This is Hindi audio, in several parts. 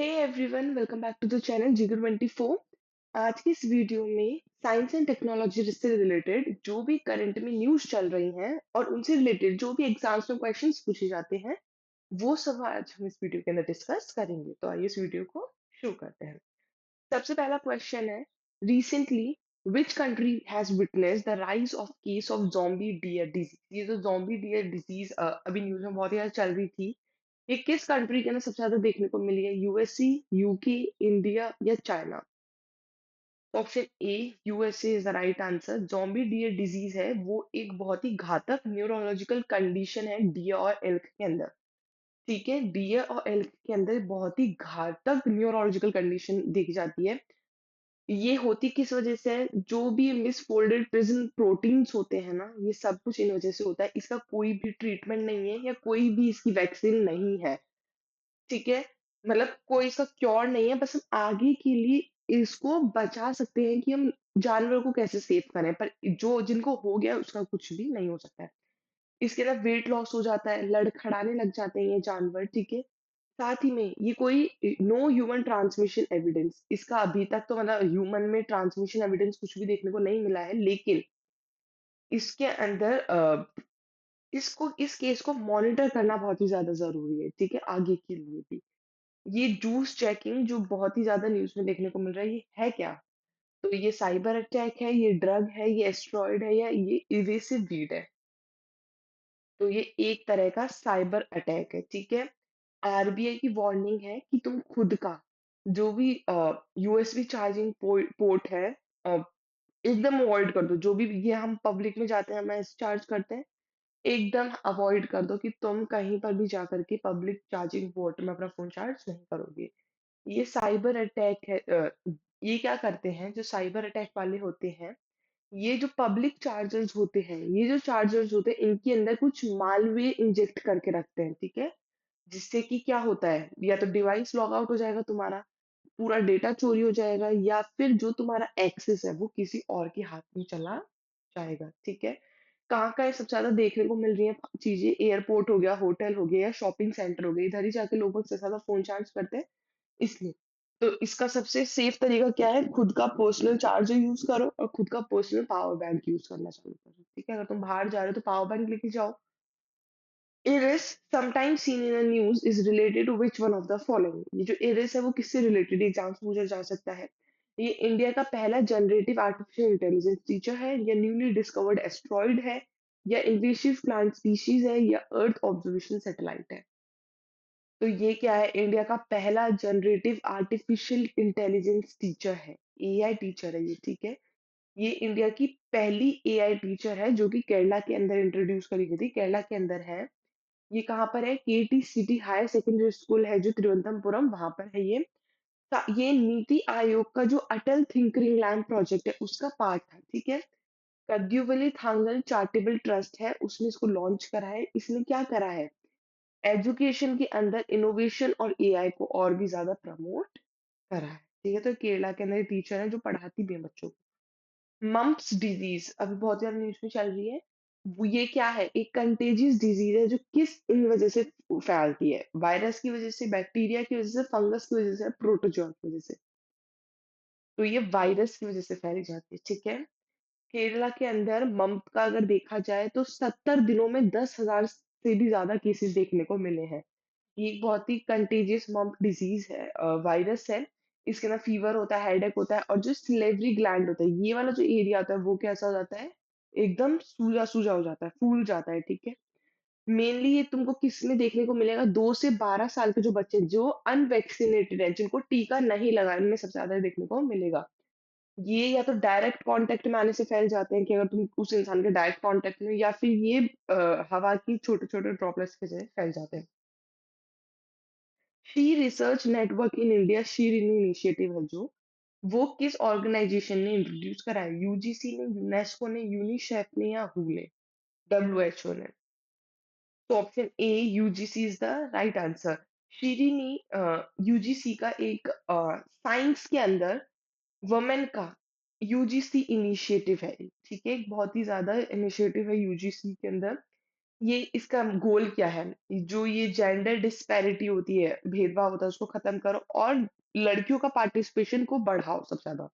Hey everyone, welcome back to the channel Jigar 24। आज की इस वीडियो में साइंस एंड टेक्नोलॉजी से रिलेटेड जो भी करंट में न्यूज़ चल रही हैं और उनसे रिलेटेड जो भी एग्जाम्स में क्वेश्चंस पूछे जाते हैं, वो सब आज हम इस वीडियो के अंदर डिस्कस करेंगे। तो आइए इस वीडियो को शुरू करते हैं। सबसे पहला क्वेश्चन है, recently which country has witness the rise of case of zombie deer disease. ये जो ज़ॉम्बी डियर डिजीज अभी न्यूज़ में बहुत ही ज्यादा चल रही थी, ये किस कंट्री के अंदर सबसे ज्यादा देखने को मिली है? यूएसए, यूके, इंडिया या China? Option A USA is the right answer. Zombie deer disease है वो एक बहुत ही घातक न्यूरोलॉजिकल कंडीशन है डियर और एल्क के अंदर। ठीक है, डियर और एल्क के अंदर बहुत ही घातक न्यूरोलॉजिकल कंडीशन देखी जाती है। ये होती किस वजह से है? जो भी मिसफोल्डेड प्रिजन प्रोटीन्स होते हैं ना, ये सब कुछ इन वजह से होता है। इसका कोई भी ट्रीटमेंट नहीं है या कोई भी इसकी वैक्सीन नहीं है। ठीक है? मतलब कोई इसका क्योर नहीं है, बस हम आगे के लिए इसको बचा सकते हैं कि हम जानवरों को कैसे सेव करें, पर जो जिनको हो गया है, उसका कुछ भी नहीं हो सकता है। इसके अलावा वेट लॉस हो जाता है, लड़खड़ाने लग जाते हैं ये जानवर, ठीक है? साथ ही में ये कोई नो ह्यूमन ट्रांसमिशन एविडेंस, इसका अभी तक तो मतलब ह्यूमन में ट्रांसमिशन एविडेंस कुछ भी देखने को नहीं मिला है, लेकिन इसके अंदर इसको इस केस को मॉनिटर करना बहुत ही ज़्यादा ज़रूरी है, ठीक है? आगे के लिए भी। ये जूस चेकिंग जो बहुत ही ज़्यादा न्यूज़ में देखने को मिल रहा है, ये है क्या? तो ये साइबर अटैक है, ये ड्रग है, ये एस्टेरॉयड है या ये इवेसिव वीड है? तो ये एक तरह का साइबर अटैक है, ठीक है? आरबीआई की वार्निंग है कि तुम खुद का जो भी यूएसबी चार्जिंग पोर्ट है, अ, एकदम अवॉइड कर दो। जो भी ये हम पब्लिक में जाते हैं, हम चार्ज करते हैं, एकदम अवॉइड कर दो कि तुम कहीं पर भी जाकर के पब्लिक चार्जिंग पोर्ट में अपना फ़ोन चार्ज नहीं करोगे। ये साइबर अटैक है। ये क्या करते हैं जो साइबर अटैक वाले होते हैं, ये जो पब्लिक चार्जर्स होते हैं, ये जो चार्जर्स होते हैं, इनके अंदर कुछ मालवेयर इंजेक्ट करके रखते हैं, ठीक है? जिससे कि क्या होता है, या तो डिवाइस लॉग आउट हो जाएगा तुम्हारा, पूरा डेटा चोरी हो जाएगा, या फिर जो तुम्हारा एक्सेस है वो किसी और के हाथ में चला जाएगा, ठीक है? कहाँ ये सबसे ज्यादा देखने को मिल रही है चीजें? एयरपोर्ट हो गया, होटल हो गया या शॉपिंग सेंटर हो गया, इधर ही जाके लोग सबसे ज्यादा फोन चार्ज करते हैं, इसलिए। तो इसका सबसे सेफ तरीका क्या है? खुद का पर्सनल चार्जर यूज करो और खुद का पर्सनल पावर बैंक यूज करना चालू करो, ठीक है? अगर तुम बाहर जा रहे हो तो पावर बैंक लेके जाओ। Iris sometimes seen in the news is related to which one of the following? ये जो इरिस है वो किससे रिलेटेड एग्जाम्स पूछा जा सकता है? ये इंडिया का पहला जनरेटिव आर्टिफिशियल इंटेलिजेंस टीचर है, या न्यूली डिस्कवर्ड एस्ट्रॉइड है, या इन्वेसिव प्लांट स्पीशीज है, या अर्थ ऑब्जर्वेशन सैटेलाइट है? तो ये क्या है? इंडिया का पहला जनरेटिव आर्टिफिशियल इंटेलिजेंस टीचर है, एआई टीचर है ये, ठीक है? ये इंडिया की पहली एआई टीचर है जो कि केरला के अंदर इंट्रोड्यूस करी गई थी, केरला के अंदर है। ये कहाँ पर है? केटी सिटी हायर सेकेंडरी स्कूल है जो तिरुवनंतपुरम, वहां पर है ये। ये नीति आयोग का जो अटल थिंकरिंग लैंड प्रोजेक्ट है उसका पार्ट था, ठीक है? कद्युवली थांगल चैरिटेबल ट्रस्ट है, उसने इसको लॉन्च करा है। इसने क्या करा है? एजुकेशन के अंदर इनोवेशन और एआई को और भी ज्यादा प्रमोट करा है, ठीक है? तो केरला के अंदर टीचर है जो पढ़ाती भी है बच्चों को। मम्प्स डिजीज अभी बहुत ज्यादा न्यूज में चल रही है। ये क्या है? एक कंटेजियस डिजीज है जो किस इन वजह से फैलती है? वायरस की वजह से, बैक्टीरिया की वजह से, फंगस की वजह से, प्रोटोजोआ की वजह से? तो ये वायरस की वजह से फैली जाती है, ठीक है? केरला के अंदर मम्प का अगर देखा जाए तो 70 दिनों में 10,000 से भी ज्यादा केसेस देखने को मिले हैं। ये एक बहुत ही कंटेजियस मम्प डिजीज है, वायरस है। इसके अंदर फीवर होता है, हेडेक होता है, और जो सिलेवरी ग्लैंड होता है, ये वाला जो एरिया होता है, वो कैसा हो जाता है? एकदम सूजा सूजा हो जाता है, फूल जाता है, ठीक है? मेनली ये तुमको किस में देखने को मिलेगा? 2 से 12 साल के जो बच्चे जो अनवैक्सीनेटेड है, जिनको टीका नहीं लगा, इनमें सबसे ज्यादा देखने को मिलेगा। ये या तो डायरेक्ट कांटेक्ट में आने से फैल जाते हैं कि अगर तुम उस इंसान के डायरेक्ट कांटेक्ट में, या फिर ये हवा की छोटे छोटे ड्रॉपलेट्स के जरिए फैल जाते हैं। She research network in India, Shirin initiative है जो, वो किस ऑर्गेनाइजेशन ने इंट्रोड्यूस करा है? यूजीसी ने, यूनेस्को ने, यूनिसेफ ने, या हु ने? डब्ल्यूएचओ ने? तो option A UGC is the right answer. शीरिनी यूजीसी का एक साइंस के अंदर वुमेन का यूजीसी इनिशिएटिव है, ठीक है? एक बहुत ही ज्यादा इनिशिएटिव है यूजीसी के अंदर। ये इसका गोल क्या है? जो ये जेंडर डिस्पैरिटी होती है, भेदभाव होता है उसको खत्म करो और लड़कियों का पार्टिसिपेशन को बढ़ाओ सबसे ज़्यादा।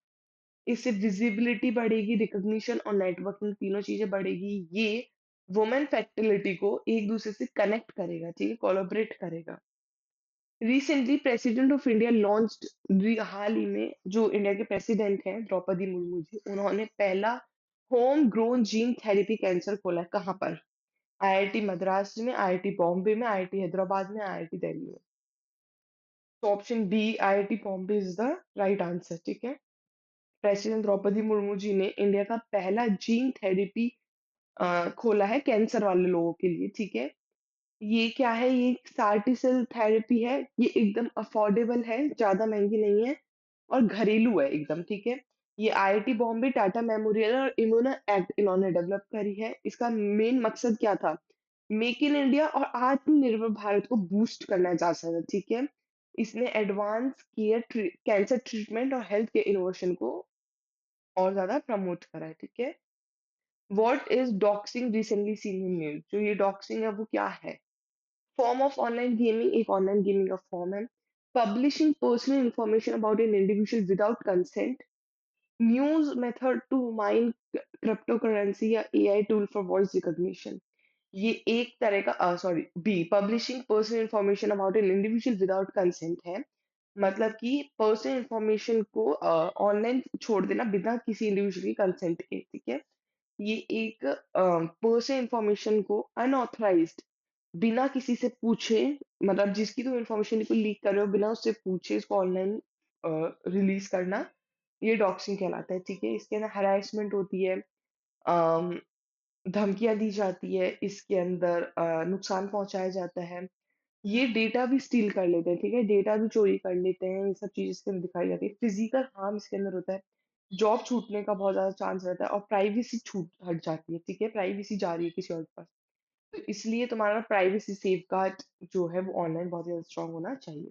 इससे विजिबिलिटी बढ़ेगी, रिकॉग्निशन और नेटवर्किंग तीनों चीज़ें बढ़ेगी। ये वुमेन फैक्टिलिटी को एक-दूसरे से कनेक्ट करेगा, ठीक है? कोलैबोरेट करेगा। Recently president of India launched हाल ही में जो इंडिया के प्रेसिडेंट हैं द्रौपदी मुर्मू जी, उन्होंने पहला home grown gene therapy cancer खोला है। कहाँ पर? आईआईटी मद्रास में, आईआईटी बॉम्बे में, आईआईटी हैदराबाद में, आईआईटी दिल्ली में। तो option B IIT Bombay is the right answer, ठीक है। प्रेसिडेंट द्रौपदी मुर्मू जी ने इंडिया का पहला जीन थेरेपी खोला है कैंसर वाले लोगों के लिए, ठीक है। ये क्या है? ये सार्टी सेल थेरेपी है। ये एकदम अफोर्डेबल है, ज़्यादा महँगी नहीं है और घरेलू है एकदम, ठीक है। ये आईआईटी बॉम्बे, टाटा मेमोरियल और इम्यूनो एक्ट इन्होंने डेवलप करी है। इसका मेन मकसद क्या था? मेक इन इंडिया और आत्मनिर्भर भारत को बूस्ट करना है ज़्यादा से ज़्यादा, ठीक है। इसने एडवांस कैंसर ट्रीटमेंट और हेल्थ केयर इनोवेशन को और ज़्यादा प्रमोट करा है, ठीक है। What is doxxing recently seen in news? जो ये डॉक्सिंग है वो क्या है? फॉर्म ऑफ ऑनलाइन गेमिंग, एक ऑनलाइन गेमिंग का फॉर्म है। Publishing personal information about an individual without consent, news method to mine cryptocurrency या AI tool for voice recognition. ये एक तरह का sorry B publishing personal information about an individual without consent है। मतलब कि पर्सनल इंफॉर्मेशन को ऑनलाइन छोड़ देना बिना किसी इंडिविजुअल की कंसेंट के, ठीक है। ये एक पर्सनल इंफॉर्मेशन को अनऑथराइज्ड बिना किसी से पूछे, मतलब जिसकी तुम इंफॉर्मेशन को लीक कर रहे हो बिना उससे पूछे इसको ऑनलाइन रिलीज करना, ये डॉक्सिंग कहलाता है, ठीक है। इसके अंदर हरासमेंट होती है, अम, धमकियाँ दी जाती है, इसके अंदर नुकसान पहुँचाया जाता है। ये डेटा भी स्टील कर लेते हैं, ठीक है? डेटा भी चोरी कर लेते हैं, ये सब चीज़ इसके अंदर दिखाई जाती है। फिज़िकल हार्म इसके अंदर होता है, जॉब छूटने का बहुत ज़्यादा चांस रहता है और प्राइवेसी छूट हट जाती है, ठीक है? प्राइवेसी जा रही है किसी और के पास। तो इसलिए तुम्हारा प्राइवेसी सेफगार्ड जो है वो ऑनलाइन बहुत ज़्यादा स्ट्रॉन्ग होना चाहिए।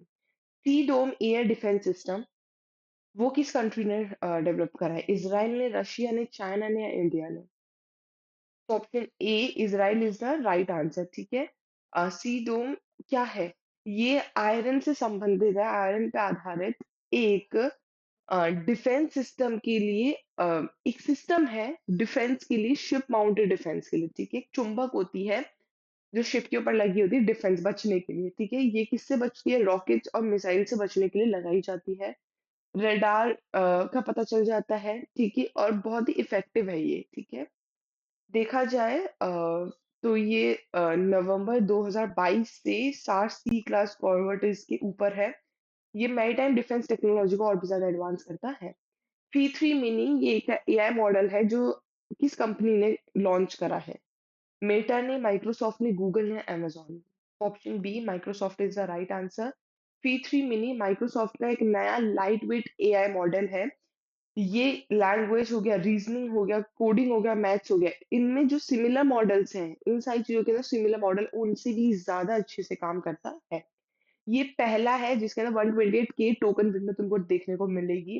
सी डोम एयर डिफेंस सिस्टम वो किस कंट्री ने डेवलप करा है? इज़राइल ने, रशिया ने, चाइना ने या इंडिया ने? तो option A Israel is the right answer, ठीक है। सी डोम क्या है? ये आयरन से संबंधित है, आयरन पे आधारित एक डिफेंस सिस्टम के लिए एक सिस्टम है डिफेंस के लिए, शिप माउंटेड डिफेंस के लिए, ठीक है। एक चुंबक होती है जो शिप के ऊपर लगी होती है डिफेंस बचने के लिए, ठीक है। ये किससे बचती है? रॉकेट्स और मिसाइल से बचने के लिए लगाई जाती है। रडार का पता चल जाता है, ठीक है, और बहुत ही इफेक्टिव है ये, ठीक है। देखा जाए तो ये नवंबर 2022 से सार्स सी क्लास कॉर्वेट इसके ऊपर है। ये मैरीटाइम डिफेंस टेक्नोलॉजी को और भी ज़्यादा एडवांस करता है। P3 मिनी ये एक एआई मॉडल है जो किस कंपनी ने लॉन्च करा है? मेटा ने, माइक्रोसॉफ्ट ने, गूगल ने, अमेज़न ने। Option B Microsoft is the right answer. P3 mini Microsoft का एक नया लाइट वेट एआई मॉडल है। ये लैंग्वेज हो गया, रीजनिंग हो गया, कोडिंग हो गया, मैथ्स हो गया, इनमें जो सिमिलर मॉडल्स हैं, इन सारी चीज़ों के अंदर सिमिलर मॉडल उनसे भी ज़्यादा अच्छे से काम करता है। ये पहला है जिसके अंदर 128 के टोकन विंडो तुमको देखने को मिलेगी।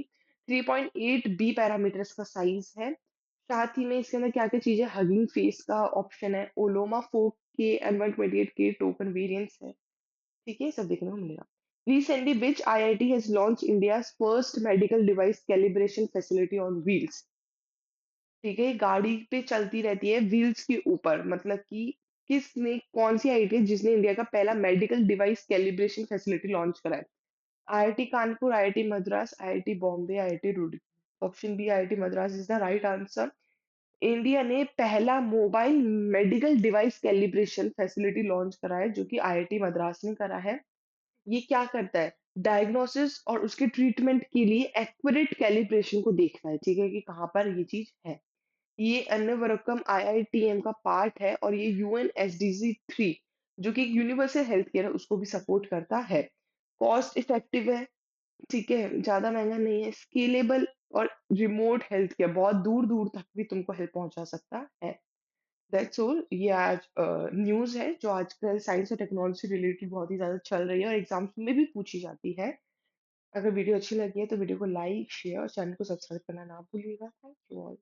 3.8 बी पैरामीटर्स का साइज़ है। साथ ही में इसके अंदर क्या-क्या चीज़ें, हगिंग फेस का ऑप्शन है, ओलोमा 4K एंड 128 के टोकन वेरिएंट्स है। ठीक है, ये सब देखने को मिलेगा। Recently, which IIT has launched India's first medical device calibration facility on wheels? ठीक है, गाड़ी पे चलती रहती है व्हील्स के ऊपर, मतलब कि किसने, कौन सी आईआईटी है जिसने इंडिया का पहला medical device calibration facility launch करा है? IIT Kanpur, IIT Madras, IIT Bombay, IIT Roorkee. Option B IIT Madras is the right answer. India ने पहला mobile medical device calibration facility launch करा है जो कि आईआईटी मद्रास ने करा है। ये क्या करता है? डायग्नोसिस और उसके ट्रीटमेंट के लिए एक्यूरेट कैलिब्रेशन को देखता है, ठीक है, कि कहाँ पर ये चीज़ है। ये अन्नवरकम आईआईटीएम का पार्ट है और ये यूएन एसडीजी 3 जो कि एक यूनिवर्सल हेल्थ केयर है उसको भी सपोर्ट करता है। कॉस्ट इफेक्टिव है, ठीक है, ज़्यादा महँगा नहीं है, स्केलेबल और रिमोट हेल्थ केयर बहुत दूर-दूर तक भी तुमको हेल्प पहुँचा सकता है। That's all. ये आज न्यूज़ है जो आजकल साइंस और टेक्नोलॉजी से रिलेटेड बहुत ही ज़्यादा चल रही है और एग्ज़ाम्स में भी पूछी जाती है। अगर वीडियो अच्छी लगी है तो वीडियो को लाइक, शेयर और चैनल को सब्सक्राइब करना ना भूलिएगा। Thank you all.